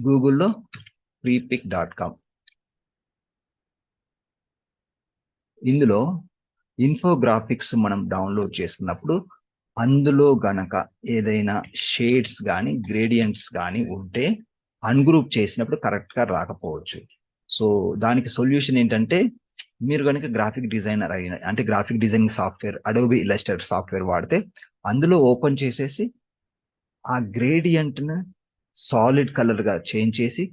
గూగుల్లో freepik.com. ఇందులో infographics మనం డౌన్లోడ్ చేసుకున్నప్పుడు అందులో గనక ఏదైనా షేడ్స్ కానీ గ్రేడియంట్స్ కానీ ఉంటే అన్గ్రూప్ చేసినప్పుడు కరెక్ట్గా రాకపోవచ్చు. సో దానికి సొల్యూషన్ ఏంటంటే మీరు కనుక గ్రాఫిక్ డిజైనర్ అయిన అంటే graphic designing software Adobe Illustrator software వాడితే అందులో ఓపెన్ చేసేసి ఆ గ్రేడియంట్ను సాలిడ్ కలర్గా చేంజ్ చేసి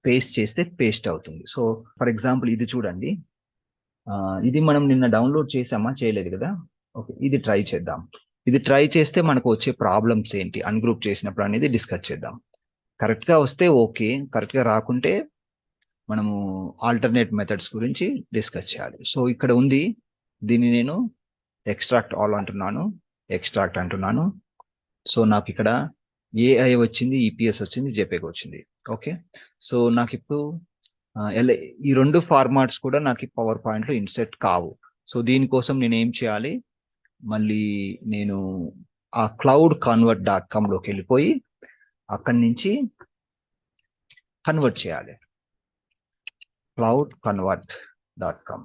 పేస్ట్ చేస్తే పేస్ట్ అవుతుంది. సో ఫర్ ఎగ్జాంపుల్ ఇది చూడండి, ఇది మనం నిన్న డౌన్లోడ్ చేసామా, చేయలేదు కదా. ఓకే, ఇది ట్రై చేద్దాం. ఇది ట్రై చేస్తే మనకు వచ్చే ప్రాబ్లమ్స్ ఏంటి అన్గ్రూప్ చేసినప్పుడు అనేది డిస్కస్ చేద్దాం. కరెక్ట్గా వస్తే ఓకే, కరెక్ట్గా రాకుంటే మనము ఆల్టర్నేట్ మెథడ్స్ గురించి డిస్కస్ చేయాలి. సో ఇక్కడ ఉంది, దీన్ని నేను ఎక్స్ట్రాక్ట్ ఆల్ అంటున్నాను, ఎక్స్ట్రాక్ట్ అంటున్నాను. సో నాకు ఇక్కడ ఏఐ వచ్చింది, ఈపీఎస్ వచ్చింది, జేపీఈజీ వచ్చింది. ఓకే, సో నాకు ఇప్పుడు ఈ రెండు ఫార్మాట్స్ కూడా నాకు పవర్ పాయింట్ లో ఇన్సెట్ కావు. సో దీనికోసం నేను ఏం చేయాలి, మళ్ళీ నేను ఆ cloudconvert.com లోకి వెళ్ళిపోయి అక్కడి నుంచి కన్వర్ట్ చేయాలి. cloudconvert.com.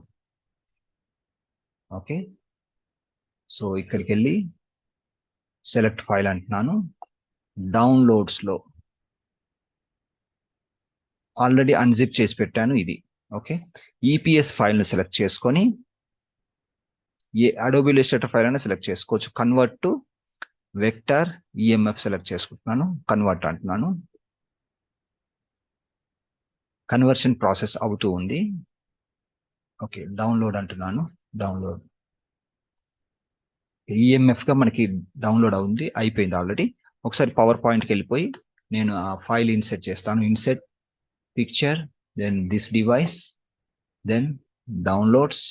ఓకే, సో ఇక్కడికి వెళ్ళి సెలెక్ట్ ఫైల్ అంటున్నాను. డౌన్లోడ్స్ లో ఆల్రెడీ అన్జిప్ చేసి పెట్టాను ఇది. ఓకే, ఈపీఎస్ ఫైల్ ని సెలెక్ట్ చేసుకొని ఏ అడోబీ ఇలస్ట్రేటర్ ఫైల్ అయినా సెలెక్ట్ చేసుకోవచ్చు. Convert to vector EMF select చేసుకుంటున్నాను, కన్వర్ట్ అంటున్నాను. కన్వర్షన్ ప్రాసెస్ అవుతూ ఉంది. ఓకే, డౌన్లోడ్ అంటున్నాను, డౌన్లోడ్ ఈఎంఎఫ్ గా మనకి డౌన్లోడ్ అవుతుంది, అయిపోయింది ఆల్రెడీ. ఒకసారి పవర్ పాయింట్కి వెళ్ళిపోయి నేను ఆ ఫైల్ ఇన్సెట్ చేస్తాను. Insert picture, then this device, then downloads,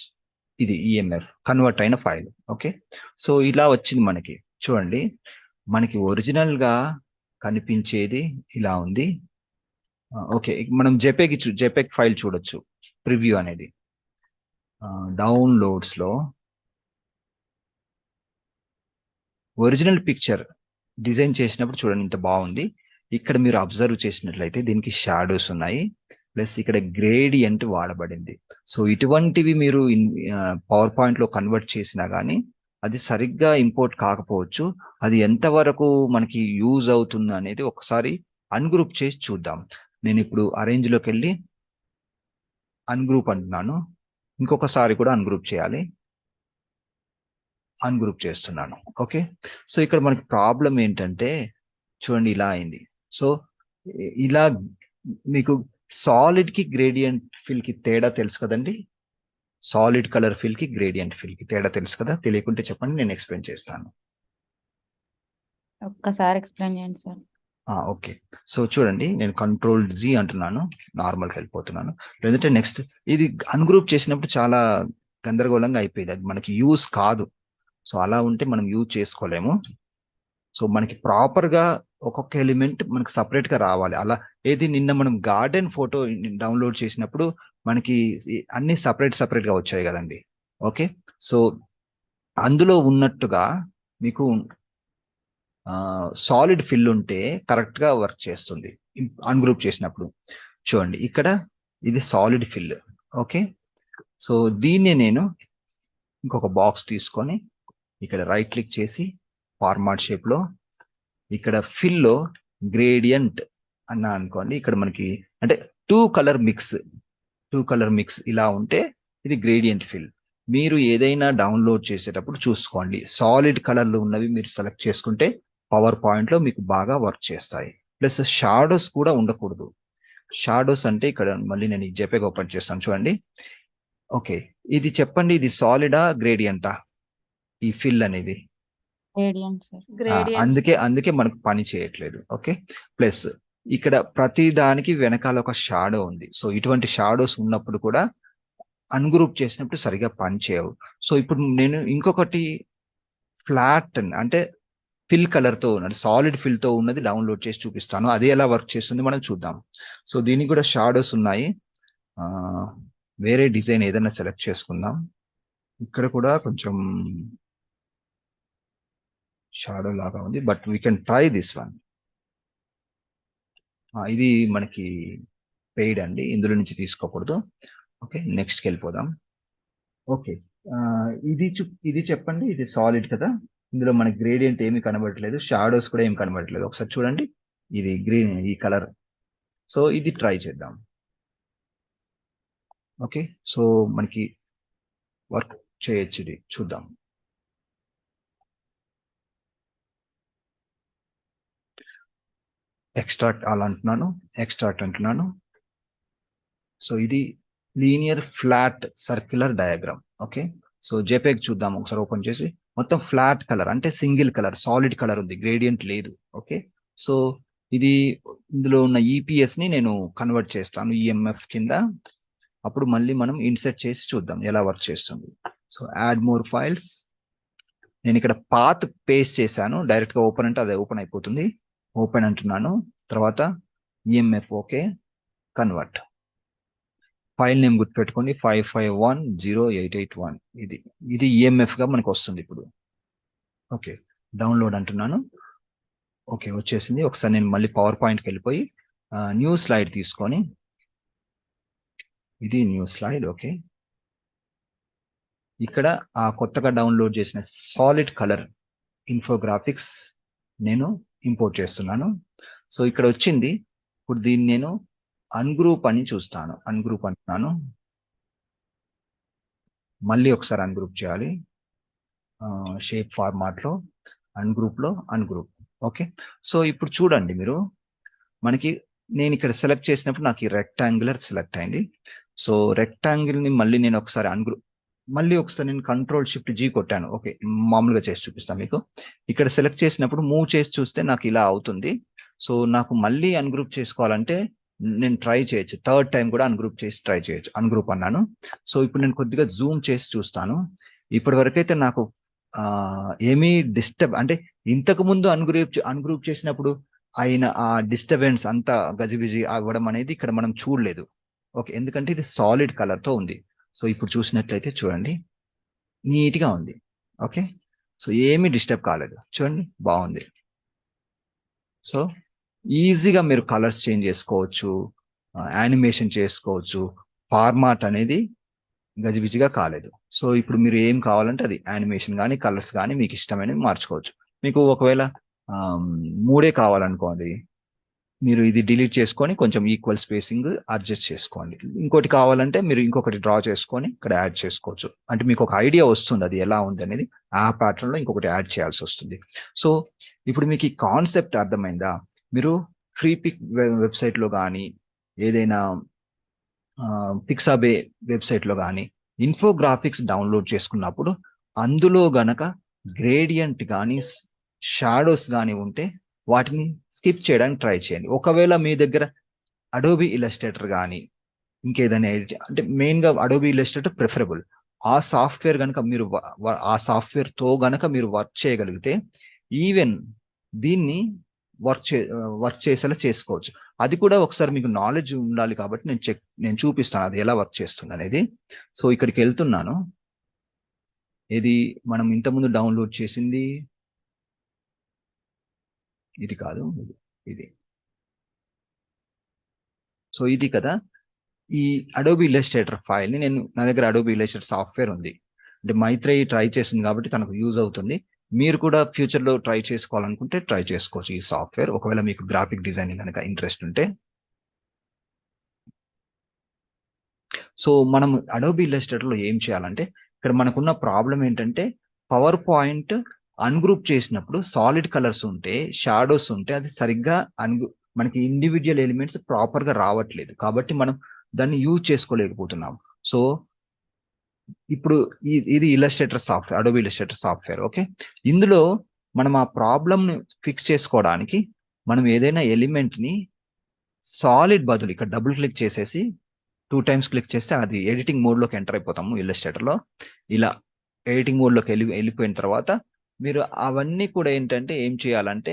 ఇది ఈఎంఎఫ్ కన్వర్ట్ అయిన ఫైల్. ఓకే, సో ఇలా వచ్చింది మనకి. చూడండి, మనకి ఒరిజినల్ గా కనిపించేది ఇలా ఉంది. ఓకే, మనం జెపెగ్ ఫైల్ చూడొచ్చు, ప్రివ్యూ అనేది. డౌన్లోడ్స్ లో ఒరిజినల్ పిక్చర్ డిజైన్ చేసినప్పుడు చూడండి ఇంత బాగుంది. ఇక్కడ మీరు అబ్జర్వ్ చేసినట్లయితే దీనికి షాడోస్ ఉన్నాయి, ప్లస్ ఇక్కడ గ్రేడియంట్ వాడబడింది. సో ఇటువంటివి మీరు పవర్ పాయింట్ లో కన్వర్ట్ చేసినా కానీ అది సరిగ్గా ఇంపోర్ట్ కాకపోవచ్చు. అది ఎంతవరకు మనకి యూజ్ అవుతుంది అనేది ఒకసారి అన్గ్రూప్ చేసి చూద్దాం. నేను ఇప్పుడు అరేంజ్ లోకి వెళ్ళి అన్గ్రూప్ అంటున్నాను, ఇంకొకసారి కూడా అన్గ్రూప్ చేయాలి, అన్గ్రూప్ చేస్తున్నాను. ఓకే, సో ఇక్కడ మనకి ప్రాబ్లం ఏంటంటే చూడండి ఇలా అయింది. సో ఇలా మీకు సాలిడ్ కి గ్రేడియంట్ ఫిల్ కి తేడా తెలుసు కదండి. సాలిడ్ కలర్ ఫిల్ కి గ్రేడియంట్ ఫిల్ కి తేడా తెలుసు కదా. తెలియకుంటే చెప్పండి, నేను ఎక్స్ప్లెయిన్ చేస్తాను. ఒక్కసారి ఎక్స్ప్లెయిన్ చేయండి సార్. ఓకే, సో చూడండి, నేను Ctrl+Z అంటున్నాను, నార్మల్కి వెళ్ళిపోతున్నాను. లేదంటే నెక్స్ట్ ఇది అన్గ్రూప్ చేసినప్పుడు చాలా గందరగోళంగా అయిపోయింది, అది మనకి యూజ్ కాదు. సో అలా ఉంటే మనం యూజ్ చేసుకోలేము. సో మనకి ప్రాపర్ గా ఒక్కొక్క ఎలిమెంట్ మనకి సపరేట్ గా రావాలి. అలా ఏది నిన్న మనం గార్డెన్ ఫోటో డౌన్లోడ్ చేసినప్పుడు మనకి అన్ని సపరేట్ గా వచ్చాయి కదండి. ఓకే, సో అందులో ఉన్నట్టుగా మీకు సాలిడ్ ఫిల్ ఉంటే కరెక్ట్ గా వర్క్ చేస్తుంది అన్గ్రూప్ చేసినప్పుడు. చూడండి ఇక్కడ ఇది సాలిడ్ ఫిల్. ఓకే, సో దీన్ని నేను ఇంకొక బాక్స్ తీసుకొని ఇక్కడ రైట్ క్లిక్ చేసి ఫార్మాట్ షేప్ లో ఇక్కడ ఫిల్ లో గ్రేడియంట్ అన్నా అనుకోండి. ఇక్కడ మనకి అంటే టూ కలర్ మిక్స్ ఇలా ఉంటే ఇది గ్రేడియంట్ ఫిల్. మీరు ఏదైనా డౌన్లోడ్ చేసేటప్పుడు చూసుకోండి, సాలిడ్ కలర్లో ఉన్నవి మీరు సెలెక్ట్ చేసుకుంటే పవర్ పాయింట్ లో మీకు బాగా వర్క్ చేస్తాయి. ప్లస్ షాడోస్ కూడా ఉండకూడదు. షాడోస్ అంటే ఇక్కడ మళ్ళీ నేను ఈ జెపెగ్ ఓపెన్ చేస్తాను చూడండి. ఓకే, ఇది చెప్పండి, ఇది సాలిడా గ్రేడియంటా ఈ ఫిల్ అనేది? అందుకే మనకు పని చేయట్లేదు. ఓకే, ప్లస్ ఇక్కడ ప్రతి దానికి వెనకాల ఒక షాడో ఉంది. సో ఇటువంటి షాడోస్ ఉన్నప్పుడు కూడా అన్గ్రూప్ చేసినప్పుడు సరిగా పని చేయవు. సో ఇప్పుడు నేను ఇంకొకటి ఫ్లాట్ అంటే ఫిల్ కలర్ తో ఉన్నది, సాలిడ్ ఫిల్ తో ఉన్నది డౌన్లోడ్ చేసి చూపిస్తాను. అది ఎలా వర్క్ చేస్తుంది మనం చూద్దాం. సో దీనికి కూడా షాడోస్ ఉన్నాయి. వేరే డిజైన్ ఏదైనా సెలెక్ట్ చేసుకుందాం. ఇక్కడ కూడా కొంచెం షాడో లాగా ఉంది, but we can try this one. ఇది మనకి పెయిడ్ అండి, ఇందులో నుంచి తీసుకోకూడదు. ఓకే, నెక్స్ట్కి వెళ్ళిపోదాం. ఓకే, ఇది చెప్పండి, ఇది సాలిడ్ కదా, ఇందులో మనకి గ్రేడియంట్ ఏమి కనబడట్లేదు, షాడోస్ కూడా ఏమి కనబడట్లేదు. ఒకసారి చూడండి, ఇది గ్రీన్, ఈ కలర్. సో ఇది ట్రై చేద్దాం. ఓకే, సో మనకి వర్క్ చేయొచ్చు, ఇది చూద్దాం. ఎక్స్ట్రాక్ట్ అలా అంటున్నాను, ఎక్స్ట్రాక్ట్ అంటున్నాను. సో ఇది linear flat circular diagram. Okay, so JPEG చూద్దాం ఒకసారి ఓపెన్ చేసి. మొత్తం ఫ్లాట్ కలర్ అంటే సింగిల్ కలర్, సాలిడ్ కలర్ ఉంది, గ్రేడియంట్ లేదు. ఓకే, సో ఇది ఇందులో ఉన్న ఈపీఎస్ ని నేను కన్వర్ట్ చేస్తాను ఈఎంఎఫ్ కింద. అప్పుడు మళ్ళీ మనం ఇన్సర్ట్ చేసి చూద్దాం ఎలా వర్క్ చేస్తుంది. సో యాడ్ మోర్ ఫైల్స్, నేను ఇక్కడ పాత్ పేస్ట్ చేశాను, డైరెక్ట్ గా ఓపెన్ అంటే అదే ఓపెన్ అయిపోతుంది. ఓపెన్ అంటున్నాను, తర్వాత EMF. Okay, convert. File name గుర్తుపెట్టుకోండి, 55108881. ఇది ఈఎంఎఫ్ గా మనకు వస్తుంది ఇప్పుడు. ఓకే, డౌన్లోడ్ అంటున్నాను. ఓకే, వచ్చేసింది. ఒకసారి నేను మళ్ళీ పవర్ పాయింట్కి వెళ్ళిపోయి న్యూ స్లైడ్ తీసుకొని, ఇది న్యూ స్లైడ్. ఓకే, ఇక్కడ ఆ కొత్తగా డౌన్లోడ్ చేసిన సాలిడ్ కలర్ ఇన్ఫోగ్రాఫిక్స్ నేను ఇంపోర్ట్ చేస్తున్నాను. సో ఇక్కడ వచ్చింది. ఇప్పుడు దీన్ని నేను అన్గ్రూప్ అని చూస్తాను, అన్గ్రూప్ అంటున్నాను. మళ్ళీ ఒకసారి అన్గ్రూప్ చేయాలి, షేప్ ఫార్మాట్ లో, అన్గ్రూప్ లో అన్గ్రూప్. ఓకే, సో ఇప్పుడు చూడండి మీరు, మనకి నేను ఇక్కడ సెలెక్ట్ చేసినప్పుడు నాకు ఈ రెక్టాంగులర్ సెలెక్ట్ అయింది. సో రెక్టాంగిల్ ని మళ్ళీ నేను ఒకసారి మళ్ళీ ఒకసారి నేను కంట్రోల్ షిఫ్ట్ జీ కొట్టాను. ఓకే, మామూలుగా చేసి చూపిస్తాను మీకు. ఇక్కడ సెలెక్ట్ చేసినప్పుడు మూవ్ చేసి చూస్తే నాకు ఇలా అవుతుంది. సో నాకు మళ్ళీ అన్గ్రూప్ చేసుకోవాలంటే నేను ట్రై చేయొచ్చు, థర్డ్ టైం కూడా అన్గ్రూప్ చేసి ట్రై చేయొచ్చు. అన్గ్రూప్ అన్నాను. సో ఇప్పుడు నేను కొద్దిగా జూమ్ చేసి చూస్తాను. ఇప్పటి వరకైతే నాకు ఏమీ డిస్టర్బ్ అంటే ఇంతకు ముందు అన్గ్రూప్ చేసినప్పుడు అయిన ఆ డిస్టర్బెన్స్ అంతా గజిబిజి అవ్వడం అనేది ఇక్కడ మనం చూడలేదు. ఓకే, ఎందుకంటే ఇది సాలిడ్ కలర్ తో ఉంది. సో ఇప్పుడు చూసినట్లయితే చూడండి, నీట్ గా ఉంది. ఓకే, సో ఏమీ డిస్టర్బ్ కాలేదు, చూడండి బాగుంది. సో ఈజీగా మీరు కలర్స్ చేంజ్ చేసుకోవచ్చు, యానిమేషన్ చేసుకోవచ్చు, ఫార్మాట్ అనేది గజిబిజిగా కాలేదు. సో ఇప్పుడు మీరు ఏం కావాలంటే అది యానిమేషన్ కానీ కలర్స్ కానీ మీకు ఇష్టమైనవి మార్చుకోవచ్చు. మీకు ఒకవేళ మూడే కావాలనుకోండి, మీరు ఇది డిలీట్ చేసుకొని కొంచెం ఈక్వల్ స్పేసింగ్ అడ్జస్ట్ చేసుకోండి. ఇంకోటి కావాలంటే మీరు ఇంకొకటి డ్రా చేసుకొని ఇక్కడ యాడ్ చేసుకోవచ్చు. అంటే మీకు ఒక ఐడియా వస్తుంది అది ఎలా ఉంది అనేది, ఆ ప్యాటర్న్ లో ఇంకొకటి యాడ్ చేయాల్సి వస్తుంది. సో ఇప్పుడు మీకు ఈ కాన్సెప్ట్ అర్థమైందా? మీరు ఫ్రీ పిక్ వెబ్సైట్ లో కానీ ఏదైనా పిక్సాబే వెబ్సైట్ లో కానీ ఇన్ఫోగ్రాఫిక్స్ డౌన్లోడ్ చేసుకున్నప్పుడు అందులో గనక గ్రేడియంట్ కానీ షాడోస్ కానీ ఉంటే వాటిని స్కిప్ చేయడానికి ట్రై చేయండి. ఒకవేళ మీ దగ్గర అడోబీ ఇలస్ట్రేటర్ కానీ ఇంకేదైనా ఎడిట్ అంటే మెయిన్ గా అడోబీ ఇలస్ట్రేటర్ ప్రిఫరబుల్. ఆ సాఫ్ట్వేర్ కనుక మీరు ఆ సాఫ్ట్వేర్ తో గనక మీరు వర్క్ చేయగలిగితే ఈవెన్ దీన్ని వర్క్ చేసేలా చేసుకోవచ్చు. అది కూడా ఒకసారి మీకు నాలెడ్జ్ ఉండాలి కాబట్టి నేను చూపిస్తాను అది ఎలా వర్క్ చేస్తుంది అనేది. సో ఇక్కడికి వెళ్తున్నాను. ఇది మనం ఇంతకుముందు డౌన్లోడ్ చేసింది ఇది కాదు, ఇది. సో ఇది కదా, ఈ అడోబీ ఇలస్ట్రేటర్ ఫైల్ ని నా దగ్గర అడోబీ ఇలస్ట్రేటర్ సాఫ్ట్వేర్ ఉంది, అంటే మైత్రేయి ట్రై చేసింది కాబట్టి తనకు యూజ్ అవుతుంది. మీరు కూడా ఫ్యూచర్ లో ట్రై చేసుకోవాలనుకుంటే ట్రై చేసుకోవచ్చు ఈ సాఫ్ట్వేర్, ఒకవేళ మీకు గ్రాఫిక్ డిజైనింగ్ కనుక ఇంట్రెస్ట్ ఉంటే. సో మనం అడోబీ ఇలస్ట్రేటర్ లో ఏం చేయాలంటే, ఇక్కడ మనకున్న ప్రాబ్లం ఏంటంటే పవర్ పాయింట్ అన్గ్రూప్ చేసినప్పుడు సాలిడ్ కలర్స్ ఉంటే షాడోస్ ఉంటే అది సరిగ్గా మనకి ఇండివిజువల్ ఎలిమెంట్స్ ప్రాపర్ గా రావట్లేదు, కాబట్టి మనం దాన్ని యూజ్ చేసుకోలేకపోతున్నాం. సో ఇప్పుడు ఇది Illustrator software, Adobe Illustrator software. Okay, ఇందులో మనం ఆ ప్రాబ్లమ్ ని ఫిక్స్ చేసుకోవడానికి మనం ఏదైనా ఎలిమెంట్ ని సాలిడ్ బదులు ఇక్కడ డబుల్ క్లిక్ చేసేసి 2 టైమ్స్ క్లిక్ చేస్తే అది ఎడిటింగ్ మోడ్ లోకి ఎంటర్ అయిపోతాము ఇల్లస్ట్రేటర్ లో. ఇలా ఎడిటింగ్ మోడ్ లోకి వెళ్ళిపోయిన తర్వాత మీరు అవన్నీ కూడా ఏంటంటే ఏం చేయాలంటే,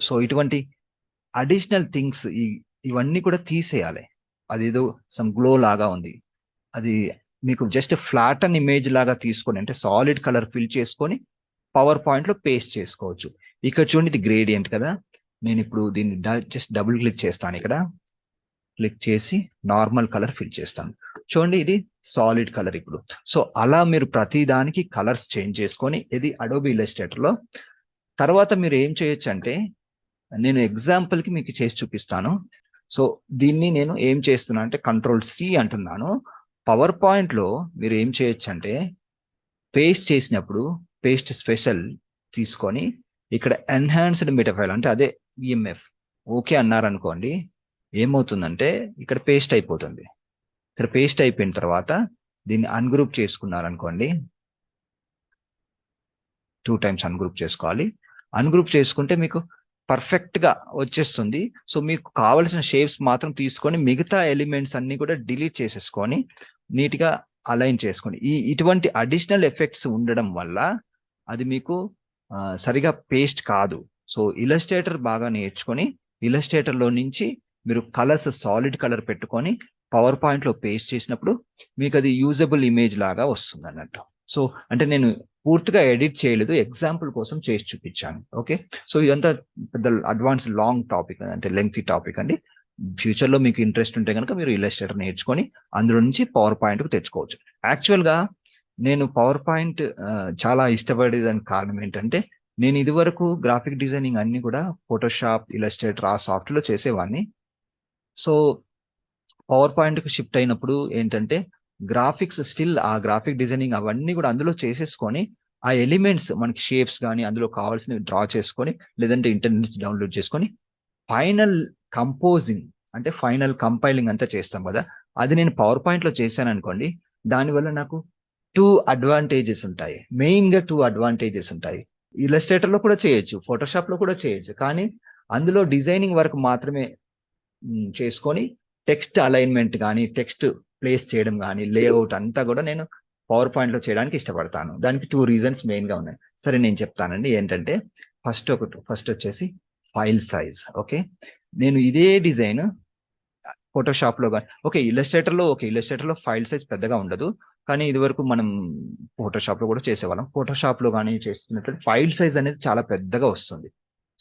సో ఇటువంటి అడిషనల్ థింగ్స్ ఇవన్నీ కూడా తీసేయాలి. అదేదో సమ్ గ్లో లాగా ఉంది, అది మీకు జస్ట్ ఫ్లాట్ అండ్ ఇమేజ్ లాగా తీసుకొని అంటే సాలిడ్ కలర్ ఫిల్ చేసుకొని పవర్ పాయింట్ లో పేస్ట్ చేసుకోవచ్చు. ఇక్కడ చూడండి, ఇది గ్రేడియంట్ కదా, నేను ఇప్పుడు దీన్ని జస్ట్ డబుల్ క్లిక్ చేస్తాను. ఇక్కడ క్లిక్ చేసి నార్మల్ కలర్ ఫిల్ చేస్తాను. చూడండి, ఇది సాలిడ్ కలర్ ఇప్పుడు. సో అలా మీరు ప్రతి దానికి కలర్స్ చేంజ్ చేసుకొని, ఇది అడోబీ ఇల్లస్ట్రేటర్ లో. తర్వాత మీరు ఏం చేయొచ్చు అంటే, నేను ఎగ్జాంపుల్ కి మీకు చేసి చూపిస్తాను. సో దీన్ని నేను ఏం చేస్తున్నా అంటే కంట్రోల్-C అంటున్నాను. పవర్ పాయింట్ లో మీరు ఏం చేయొచ్చు అంటే, పేస్ట్ చేసినప్పుడు పేస్ట్ స్పెషల్ తీసుకొని ఇక్కడ ఎన్హాన్స్డ్ మెటాఫైల్ అంటే అదే ఈఎంఎఫ్ ఓకే అన్నారనుకోండి, ఏమవుతుందంటే ఇక్కడ పేస్ట్ అయిపోతుంది. ఇక్కడ పేస్ట్ అయిపోయిన తర్వాత దీన్ని అన్గ్రూప్ చేసుకున్నారనుకోండి, 2 టైమ్స్ అన్గ్రూప్ చేసుకోవాలి. అన్గ్రూప్ చేసుకుంటే మీకు పర్ఫెక్ట్ గా వచ్చేస్తుంది. సో మీకు కావలసిన షేప్స్ మాత్రం తీసుకొని మిగతా ఎలిమెంట్స్ అన్ని కూడా డిలీట్ చేసేసుకొని నీట్ గా అలైన్ చేసుకోండి. ఇటువంటి అడిషనల్ ఎఫెక్ట్స్ ఉండడం వల్ల అది మీకు సరిగా పేస్ట్ కాదు. సో ఇలస్ట్రేటర్ బాగా నేర్చుకొని ఇలస్ట్రేటర్ లో నుంచి మీరు కలర్స్ సాలిడ్ కలర్ పెట్టుకొని పవర్ పాయింట్ లో పేస్ట్ చేసినప్పుడు మీకు అది యూజబుల్ ఇమేజ్ లాగా వస్తుంది అన్నట్టు. సో అంటే నేను పూర్తిగా ఎడిట్ చేయలేదు, ఎగ్జాంపుల్ కోసం చేసి చూపించాను. ఓకే, సో ఇదంతా పెద్ద అడ్వాన్స్ లాంగ్ టాపిక్ అంటే లెంగ్తీ టాపిక్ అండి. ఫ్యూచర్ లో మీకు ఇంట్రెస్ట్ ఉంటే కనుక మీరు ఇలస్ట్రేటర్ నేర్చుకొని అందులో నుంచి పవర్ పాయింట్ కు తెచ్చుకోవచ్చు. యాక్చువల్ గా నేను పవర్ పాయింట్ చాలా ఇష్టపడేదానికి కారణం ఏంటంటే, నేను ఇదివరకు గ్రాఫిక్ డిజైనింగ్ అన్ని కూడా ఫోటోషాప్, ఇలస్ట్రేటర్ ఆ సాఫ్ట్వేర్ లో చేసేవాడిని. సో పవర్ పాయింట్ కు షిఫ్ట్ అయినప్పుడు ఏంటంటే, గ్రాఫిక్స్ స్టిల్ ఆ గ్రాఫిక్ డిజైనింగ్ అవన్నీ కూడా అందులో చేసేసుకొని ఆ ఎలిమెంట్స్ మనకి షేప్స్ కానీ అందులో కావాల్సినవి డ్రా చేసుకొని, లేదంటే ఇంటర్నెట్ నుంచి డౌన్లోడ్ చేసుకొని ఫైనల్ కంపోజింగ్ అంటే ఫైనల్ కంపైలింగ్ అంతా చేస్తాం కదా, అది నేను పవర్ పాయింట్ లో చేశాను అనుకోండి. దానివల్ల నాకు 2 అడ్వాంటేజెస్ ఉంటాయి. మెయిన్ గా 2 అడ్వాంటేజెస్ ఉంటాయి. ఇలస్ట్రేటర్ లో కూడా చేయొచ్చు, ఫోటోషాప్ లో కూడా చేయొచ్చు, కానీ అందులో డిజైనింగ్ వర్క్ మాత్రమే చేసుకొని టెక్స్ట్ అలైన్మెంట్ కానీ టెక్స్ట్ ప్లేస్ చేయడం కానీ లేఅవుట్ అంతా కూడా నేను పవర్ పాయింట్ లో చేయడానికి ఇష్టపడతాను. దానికి 2 రీజన్స్ మెయిన్ గా ఉన్నాయి. సరే నేను చెప్తానండి. ఏంటంటే ఫస్ట్ వచ్చేసి ఫైల్ సైజ్. ఓకే, నేను ఇదే డిజైన్ ఫోటోషాప్ లో కానీ ఇలస్ట్రేటర్ లో ఫైల్ సైజ్ పెద్దగా ఉండదు, కానీ ఇది వరకు మనం ఫోటోషాప్ లో కూడా చేసేవాళ్ళం. ఫోటోషాప్ లో కానీ చేస్తున్నట్టు ఫైల్ సైజ్ అనేది చాలా పెద్దగా వస్తుంది.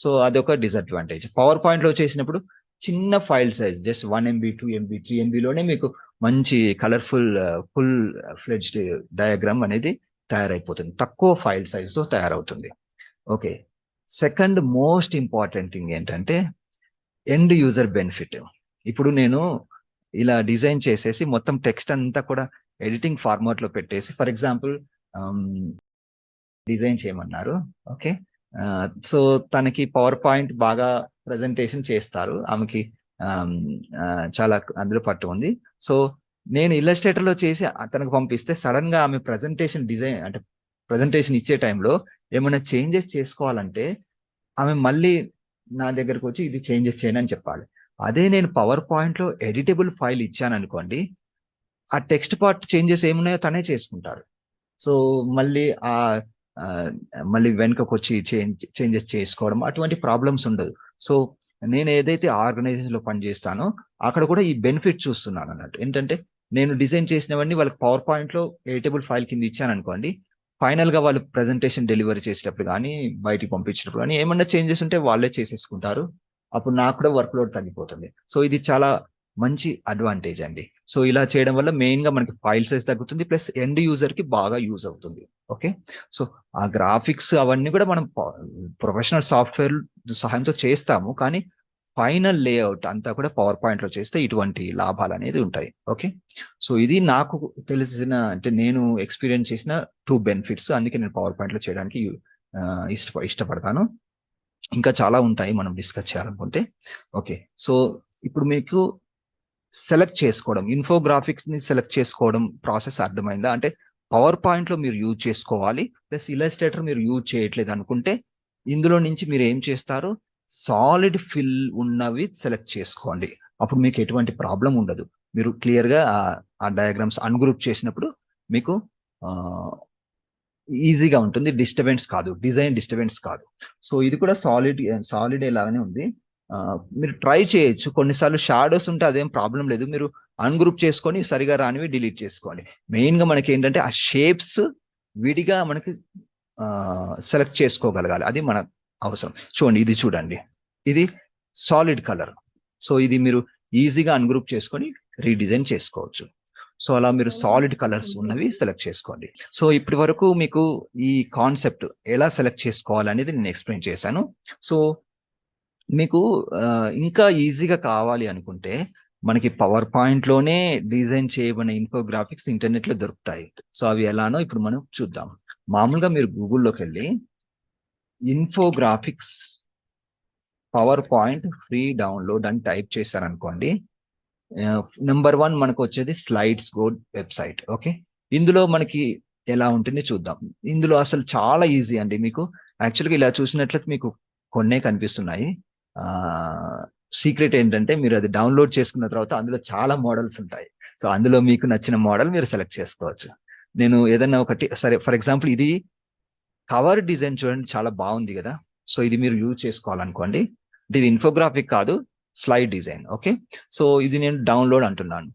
సో అదొక డిసడ్వాంటేజ్. పవర్ పాయింట్ లో చేసినప్పుడు చిన్న file size just 1 MB 2 MB 3 MB లోనే మీకు మంచి కలర్ఫుల్ ఫుల్ ఫ్లెడ్జ్డ్ డయాగ్రామ్ అనేది తయారైపోతుంది. తక్కువ ఫైల్ సైజ్ తో తయారవుతుంది. Okay, second most important thing ఏంటంటే ఎండ్ యూజర్ బెనిఫిట్. ఇప్పుడు నేను ఇలా డిజైన్ చేసేసి మొత్తం టెక్స్ట్ అంతా కూడా ఎడిటింగ్ ఫార్మాట్ లో పెట్టేసి, ఫర్ ఎగ్జాంపుల్ డిజైన్ చేయమన్నారు. ఓకే, సో తనకి పవర్ పాయింట్ బాగా ప్రజెంటేషన్ చేస్తారు, ఆమెకి చాలా అందులో పట్టు ఉంది. సో నేను ఇల్లస్ట్రేటర్ లో చేసి తనకు పంపిస్తే సడన్ గా ఆమె ప్రజెంటేషన్ డిజైన్ అంటే ప్రజెంటేషన్ ఇచ్చే టైంలో ఏమైనా చేంజెస్ చేసుకోవాలంటే ఆమె మళ్ళీ నా దగ్గరకు వచ్చి ఇది చేంజెస్ చేయను అని చెప్పాలి. అదే నేను పవర్ పాయింట్ లో ఎడిటబుల్ ఫైల్ ఇచ్చాను అనుకోండి, ఆ టెక్స్ట్ పార్ట్ చేంజెస్ ఏమున్నాయో తనే చేసుకుంటారు. సో మళ్ళీ మళ్ళీ వెనుకకు వచ్చి చేంజెస్ చేసుకోవడం అటువంటి ప్రాబ్లమ్స్ ఉండదు. సో నేను ఏదైతే ఆర్గనైజేషన్ లో పనిచేస్తానో అక్కడ కూడా ఈ బెనిఫిట్ చూస్తున్నాను అన్నట్టు. ఏంటంటే నేను డిజైన్ చేసినవన్నీ వాళ్ళకి పవర్ పాయింట్ లో ఎడిటబుల్ ఫైల్ కింద ఇచ్చాను అనుకోండి, ఫైనల్ గా వాళ్ళు ప్రెజెంటేషన్ డెలివరీ చేసేటప్పుడు కానీ బయటికి పంపించేటప్పుడు కానీ ఏమన్నా చేంజెస్ ఉంటే వాళ్ళే చేసేసుకుంటారు. అప్పుడు నాకు కూడా వర్క్ లోడ్ తగ్గిపోతుంది. సో ఇది చాలా మంచి అడ్వాంటేజ్ అండి. సో ఇలా చేయడం వల్ల మెయిన్ గా మనకి ఫైల్ సైజ్ తగ్గుతుంది, ప్లస్ ఎండ్ యూజర్ కి బాగా యూజ్ అవుతుంది. ఓకే, సో ఆ గ్రాఫిక్స్ అవన్నీ కూడా మనం ప్రొఫెషనల్ సాఫ్ట్వేర్ సహాయంతో చేస్తాము, కానీ ఫైనల్ లేఅవుట్ అంతా కూడా పవర్ పాయింట్ లో చేస్తే ఇటువంటి లాభాలు అనేది ఉంటాయి. ఓకే, సో ఇది నాకు తెలిసిన అంటే నేను ఎక్స్పీరియన్స్ చేసిన 2 బెనిఫిట్స్. అందుకే నేను పవర్ పాయింట్ లో చేయడానికి ఇష్టపడతాను. ఇంకా చాలా ఉంటాయి మనం డిస్కస్ చేయాలనుకుంటే. ఓకే, సో ఇప్పుడు మీకు సెలెక్ట్ చేసుకోవడం, ఇన్ఫోగ్రాఫిక్స్ ని సెలెక్ట్ చేసుకోవడం ప్రాసెస్ అర్థమైందా? అంటే పవర్ పాయింట్ లో మీరు యూజ్ చేసుకోవాలి, ప్లస్ ఇలస్ట్రేటర్ మీరు యూజ్ చేయట్లేదు అనుకుంటే ఇందులో నుంచి మీరు ఏం చేస్తారు, సాలిడ్ ఫిల్ ఉన్నవి సెలెక్ట్ చేసుకోండి. అప్పుడు మీకు ఎటువంటి ప్రాబ్లం ఉండదు. మీరు క్లియర్ గా ఆ డయాగ్రామ్స్ అన్గ్రూప్ చేసినప్పుడు మీకు ఈజీగా ఉంటుంది, డిస్టర్బెన్స్ కాదు, డిజైన్ డిస్టర్బెన్స్ కాదు. సో ఇది కూడా సాలిడ్ లాగానే ఉంది. మీరు ట్రై చేయొచ్చు. కొన్నిసార్లు షాడోస్ ఉంటే అదేం ప్రాబ్లం లేదు, మీరు అన్గ్రూప్ చేసుకొని సరిగా రానివి డిలీట్ చేసుకోండి. మెయిన్ గా మనకి ఏంటంటే ఆ షేప్స్ విడిగా మనకి సెలెక్ట్ చేసుకోగలగాలి, అది మన అవసరం. చూడండి, ఇది చూడండి, ఇది సాలిడ్ కలర్. సో ఇది మీరు ఈజీగా అన్గ్రూప్ చేసుకొని రీడిజైన్ చేసుకోవచ్చు. సో అలా మీరు సాలిడ్ కలర్స్ ఉన్నవి సెలెక్ట్ చేసుకోండి. సో ఇప్పటి వరకు మీకు ఈ కాన్సెప్ట్ ఎలా సెలెక్ట్ చేసుకోవాలనేది నేను ఎక్స్ప్లెయిన్ చేశాను. సో మీకు ఇంకా ఈజీగా కావాలి అనుకుంటే మనకి పవర్ పాయింట్ లోనే డిజైన్ చేయబడిన ఇన్ఫోగ్రాఫిక్స్ ఇంటర్నెట్ లో దొరుకుతాయి. సో అవి ఎలానో ఇప్పుడు మనం చూద్దాం. మామూలుగా మీరు గూగుల్లోకి వెళ్ళి infographics power point free download అని టైప్ చేశారనుకోండి, నెంబర్ 1 మనకు వచ్చేది స్లైడ్స్ గో వెబ్సైట్. ఓకే, ఇందులో మనకి ఎలా ఉంటుంది చూద్దాం. ఇందులో అసలు చాలా ఈజీ అండి. మీకు యాక్చువల్గా ఇలా చూసినట్లయితే మీకు కొన్నే కనిపిస్తున్నాయి. సీక్రెట్ ఏంటంటే మీరు అది డౌన్లోడ్ చేసుకున్న తర్వాత అందులో చాలా మోడల్స్ ఉంటాయి. సో అందులో మీకు నచ్చిన మోడల్ మీరు సెలెక్ట్ చేసుకోవచ్చు. నేను ఏదైనా ఒకటి, సరే ఫర్ ఎగ్జాంపుల్ ఇది కవర్ డిజైన్ చూడండి, చాలా బాగుంది కదా. సో ఇది మీరు యూజ్ చేసుకోవాలనుకోండి. అంటే ఇది ఇన్ఫోగ్రాఫిక్ కాదు, స్లైడ్ డిజైన్. ఓకే, సో ఇది నేను డౌన్లోడ్ అంటున్నాను.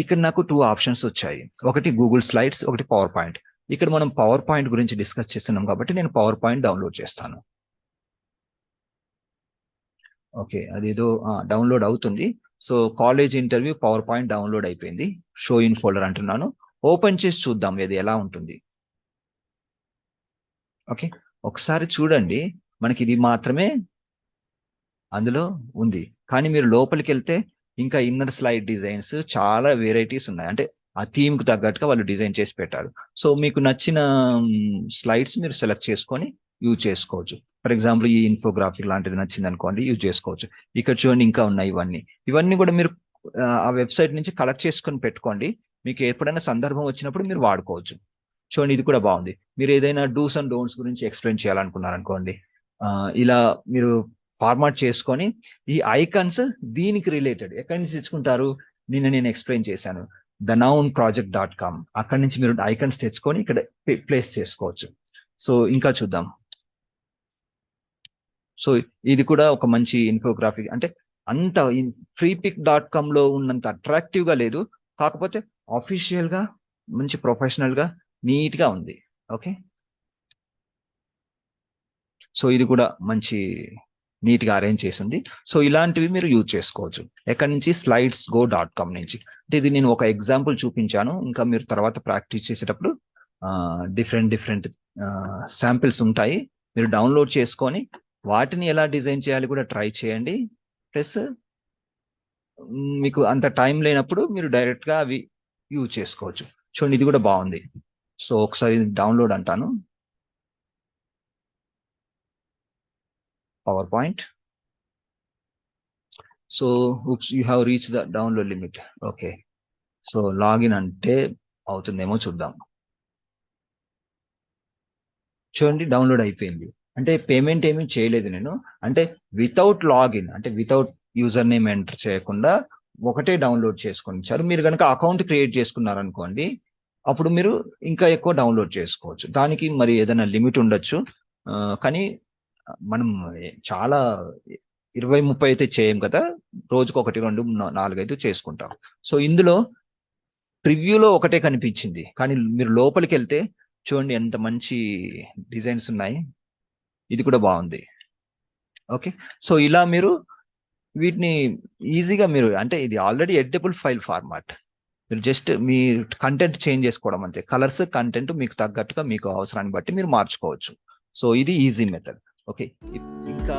ఇక్కడ నాకు 2 ఆప్షన్స్ వచ్చాయి. ఒకటి గూగుల్ స్లైడ్స్, ఒకటి పవర్ పాయింట్. ఇక్కడ మనం పవర్ పాయింట్ గురించి డిస్కస్ చేస్తున్నాం కాబట్టి నేను పవర్ పాయింట్ డౌన్లోడ్ చేస్తాను. ఓకే, అదేదో డౌన్లోడ్ అవుతుంది. So college interview power point download అయిపోయింది. షో ఇన్ ఫోల్డర్ అంటున్నాను. ఓపెన్ చేసి చూద్దాం ఇది ఎలా ఉంటుంది. ఓకే, ఒకసారి చూడండి, మనకి ఇది మాత్రమే అందులో ఉంది. కానీ మీరు లోపలికి వెళ్తే ఇంకా ఇన్నర్ స్లైడ్ డిజైన్స్ చాలా వెరైటీస్ ఉన్నాయి. అంటే ఆ థీమ్ కు తగ్గట్టుగా వాళ్ళు డిజైన్ చేసి పెట్టారు. సో మీకు నచ్చిన స్లైడ్స్ మీరు సెలెక్ట్ చేసుకొని యూజ్ చేసుకోవచ్చు. ఫర్ ఎగ్జాంపుల్ ఈ ఇన్ఫోగ్రాఫిక్ లాంటిది నచ్చింది అనుకోండి, యూజ్ చేసుకోవచ్చు. ఇక్కడ చూడండి ఇంకా ఉన్నాయి ఇవన్నీ కూడా మీరు ఆ వెబ్సైట్ నుంచి కలెక్ట్ చేసుకొని పెట్టుకోండి. మీకు ఎప్పుడైనా సందర్భం వచ్చినప్పుడు మీరు వాడుకోవచ్చు. చూడండి ఇది కూడా బాగుంది. మీరు ఏదైనా డూస్ అండ్ డోంట్స్ గురించి ఎక్స్ప్లెయిన్ చేయాలనుకున్నారనుకోండి, ఇలా మీరు ఫార్మాట్ చేసుకొని ఈ ఐకాన్స్ దీనికి రిలేటెడ్ ఎక్కడి నుంచి తెచ్చుకుంటారు, నేను ఎక్స్ప్లెయిన్ చేశాను, thenounproject.com. అక్కడి నుంచి మీరు ఐకాన్స్ తెచ్చుకొని ఇక్కడ ప్లేస్ చేసుకోవచ్చు. సో ఇంకా చూద్దాం. సో ఇది కూడా ఒక మంచి ఇన్ఫోగ్రాఫిక్. అంటే అంత freepik.com లో ఉన్నంత అట్రాక్టివ్ గా లేదు, కాకపోతే అఫీషియల్ గా మంచి ప్రొఫెషనల్ గా నీట్ గా ఉంది. ఓకే, సో ఇది కూడా మంచి నీట్ గా అరేంజ్ చేసింది. సో ఇలాంటివి మీరు యూజ్ చేసుకోవచ్చు. ఎక్కడి నుంచి, slides.go.com నుంచి. అంటే ఇది నేను ఒక ఎగ్జాంపుల్ చూపించాను. ఇంకా మీరు తర్వాత ప్రాక్టీస్ చేసేటప్పుడు డిఫరెంట్ శాంపిల్స్ ఉంటాయి. మీరు డౌన్లోడ్ చేసుకొని వాటిని ఎలా డిజైన్ చేయాలి కూడా ట్రై చేయండి. ప్లస్ మీకు అంత టైం లేనప్పుడు మీరు డైరెక్ట్ గా అవి యూజ్ చేసుకోవచ్చు. చూడండి ఇది కూడా బాగుంది. సో ఒకసారి డౌన్లోడ్ అంటాను. Power point. So you have reach the download limit. Okay, so login అంటే అవుతుందేమో చూద్దాం. చూడండి డౌన్లోడ్ అయిపోయింది. అంటే పేమెంట్ ఏమీ చేయలేదు నేను. అంటే వితౌట్ లాగిన్, అంటే వితౌట్ యూజర్ నేమ్ ఎంటర్ చేయకుండా ఒకటే డౌన్లోడ్ చేసుకొని ఇచ్చారు. మీరు కనుక అకౌంట్ క్రియేట్ చేసుకున్నారనుకోండి, అప్పుడు మీరు ఇంకా ఎక్కువ డౌన్లోడ్ చేసుకోవచ్చు. దానికి మరి ఏదైనా లిమిట్ ఉండొచ్చు. కానీ మనం చాలా 20-30 అయితే చేయం కదా, రోజుకు 1, 2, 4 అయితే చేసుకుంటాం. సో ఇందులో ప్రివ్యూలో ఒకటే కనిపించింది, కానీ మీరు లోపలికి వెళ్తే చూడండి ఎంత మంచి డిజైన్స్ ఉన్నాయి. ఇది కూడా బాగుంది. ఓకే, సో ఇలా మీరు వీటిని ఈజీగా మీరు, అంటే ఇది ఆల్రెడీ ఎడిటబుల్ ఫైల్ ఫార్మాట్. మీరు జస్ట్ మీ కంటెంట్ చేంజ్ చేసుకోవడం అంతే. కలర్స్, కంటెంట్ మీకు తగ్గట్టుగా మీకు అవసరాన్ని బట్టి మీరు మార్చుకోవచ్చు. సో ఇది ఈజీ మెథడ్. ఓకే, ఇంకా